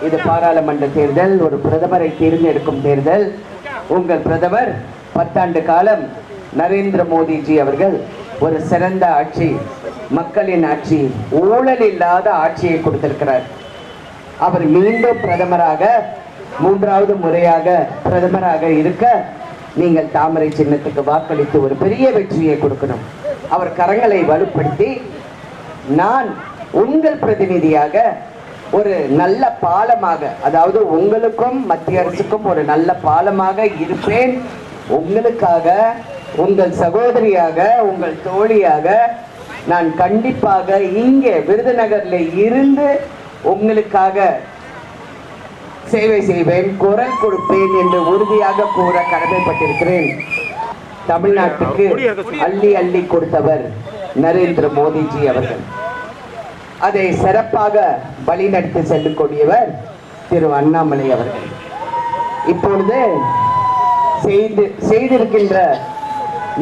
இது பாராளுமன்ற தேர்தல், ஒரு பிரதமரை தேர்ந்தெடுக்கும் தேர்தல். உங்கள் பிரதமர் 10 ஆண்டு காலம் நரேந்திர மோடிஜி அவர்கள் ஒரு சிறந்த ஆட்சி, மக்களின் ஆட்சி, ஊழல் இல்லாத ஆட்சியை கொடுத்திருக்கிறார். அவர் மீண்டும் பிரதமராக 3வது முறையாக பிரதமராக இருக்க நீங்கள் தாமரை சின்னத்துக்கு வாக்களித்து ஒரு பெரிய வெற்றியை கொடுக்கணும். அவர் கரங்களை வலுப்படுத்தி நான் உங்கள் பிரதிநிதியாக ஒரு நல்ல பாலமாக, அதாவது உங்களுக்கும் மத்திய அரசுக்கும் ஒரு நல்ல பாலமாக இருப்பேன். உங்களுக்காக, உங்கள் சகோதரியாக, உங்கள் தோழியாக நான் கண்டிப்பாக இங்கே விருதுநகர்ல இருந்து உங்களுக்காக சேவை செய்வேன், குரல் கொடுப்பேன் என்று உறுதியாக கூற கடமைப்பட்டிருக்கிறேன். தமிழ்நாட்டுக்கு அள்ளி அள்ளி கொடுத்தவர் நரேந்திர மோடிஜி அவர்கள். அதை சிறப்பாக வழிநடத்தி செல்லக்கூடியவர் திரு அண்ணாமலை அவர்கள். இப்பொழுது செய்திருக்கின்ற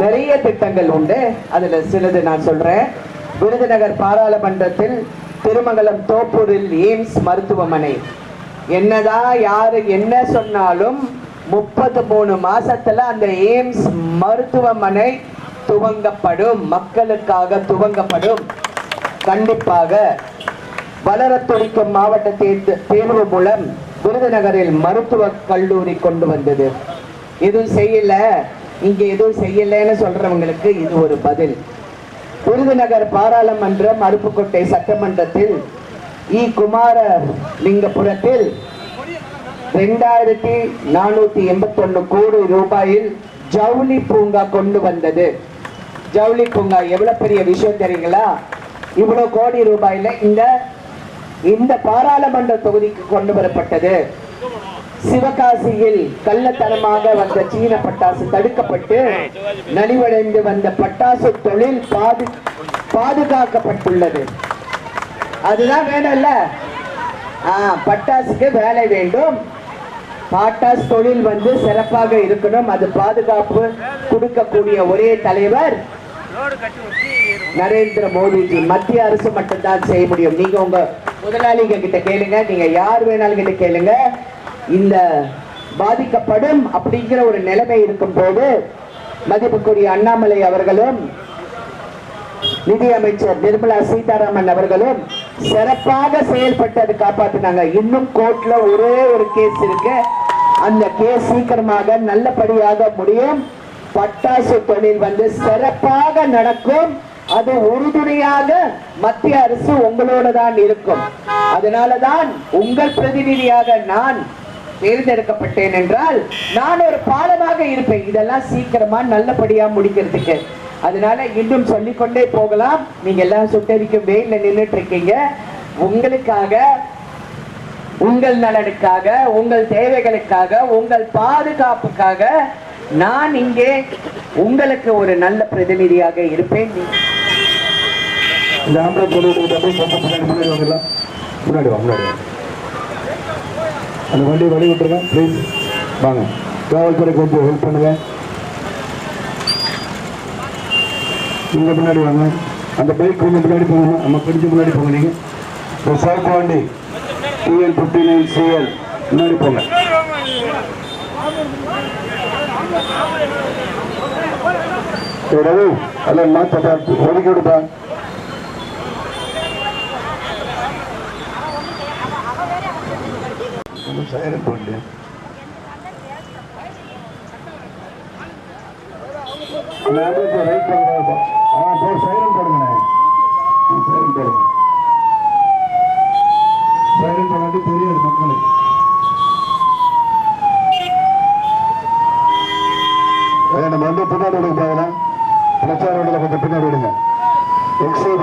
நிறைய திட்டங்கள் உண்டு. அதுல சிலது நான் சொல்றேன். விருதுநகர் பாராளுமன்றத்தில் திருமங்கலம் தோப்பூரில் எய்ம்ஸ் மருத்துவமனை, என்னதான் யாரு என்ன சொன்னாலும் 33 மாசத்துல அந்த எய்ம்ஸ் மருத்துவமனை துவங்கப்படும், மக்களுக்காக துவங்கப்படும். கண்டிப்பாக வளர துடிக்கும் மாவட்ட தேர்வு மூலம் விருதுநகரில் மருத்துவ கல்லூரி கொண்டு வந்தது. எதுவும் செய்யல, இங்க எதுவும் செய்யலன்னு சொல்றவங்களுக்கு இது ஒரு பதில். விருதுநகர் பாராளுமன்றம் அருப்புக்கோட்டை சட்டமன்றத்தில் குமாரலிங்கபுரத்தில் 2481 கோடி ரூபாயில் ஜவுளி பூங்கா கொண்டு வந்தது. ஜவுளி பூங்கா எவ்வளவு பெரிய விஷயம் தெரியுங்களா? இவ்வளவு கோடி ரூபாயில இந்த பாராளுமன்ற தொகுதிக்கு கொண்டு வரப்பட்டது. சிவகாசியில் கள்ளத்தனமாக வந்த சீன பட்டாசு தடுக்கப்பட்டு நலிவடைந்து வந்த பட்டாசு தொழில் பாதுகாக்கப்பட்டுள்ளது. அதுதான் வேணும்ல, பட்டாசுக்கு வேலை வேண்டும், பட்டாசு தொழில் சிறப்பாக இருக்கணும். அது பாதுகாப்பு கொடுக்கக்கூடிய ஒரே தலைவர் நரேந்திர மோடிஜி. மத்திய அரசு மட்டும்தான் செய்ய முடியும். நீங்க உங்க முதலாளிங்க கிட்ட கேளுங்க, நீங்க யார் வேணாலும் கிட்ட கேளுங்க. இந்த பாதிக்கப்படும் அப்படிங்கிற ஒரு நிலைமை இருக்கும் போது மதிப்புக்குரிய அண்ணாமலை அவர்களும் நிதி அமைச்சர் நிர்மலா சீதாராமன் அவர்களும் சிறப்பாக செயல்பட்டு அதை காப்பாற்றினாங்க. இன்னும் கோர்ட்ல ஒரே ஒரு கேஸ் இருக்கு. அந்த கேஸ் சீக்கிரமாக நல்லபடியாக முடியும். பட்டாசு தொழில் சிறப்பாக நடக்கும். அது உறுதுணையாக மத்திய அரசு உங்களோட தான் இருக்கும். அதனாலதான் உங்கள் பிரதிநிதியாக நான் தேர்ந்தெடுக்கப்பட்டேன் என்றால் நான் ஒரு பாலமாக இருப்பேன். இதெல்லாம் சீக்கிரமா நல்லபடியா முடிக்கிறதுக்கு. அதனால இன்னும் சொல்லிக்கொண்டே போகலாம். நீங்க எல்லாம் சுட்டரிக்கும் வெயில்ல நின்றுட்டு இருக்கீங்க. உங்களுக்காக, உங்கள் நலனுக்காக, உங்கள் தேவைகளுக்காக, உங்கள் பாதுகாப்புக்காக நான் இங்கே உங்களுக்கு ஒரு நல்ல பிரதிநிதியாக இருப்பேன். முன்னாடி அந்த வண்டியை வழி விட்டுருங்க ப்ளீஸ். வாங்க, காவல்துறை கொஞ்சம் ஹெல்ப் பண்ணுங்க. இங்கே முன்னாடி வாங்க. அந்த பைக் கொஞ்சம் முன்னாடி போங்க. நம்ம கொஞ்சம் முன்னாடி போங்க. நீங்கள் சவுக்கு வண்டி TL59CL முன்னாடி போங்க. ரவி அதில் மாற்றப்பா ஒதுக்கி விடுப்பா. சைரன் போட்டு ரைட் பண்ணுங்க. சைரன் போடுங்க. சைரன் போடுங்க. சைரன் போடாட்டி தெரியாது மக்களுக்கு. நம்ம பின்னாடி விடுங்க. பார்க்கலாம், பிரச்சார கொஞ்சம் பின்னாடி விடுங்க. XAB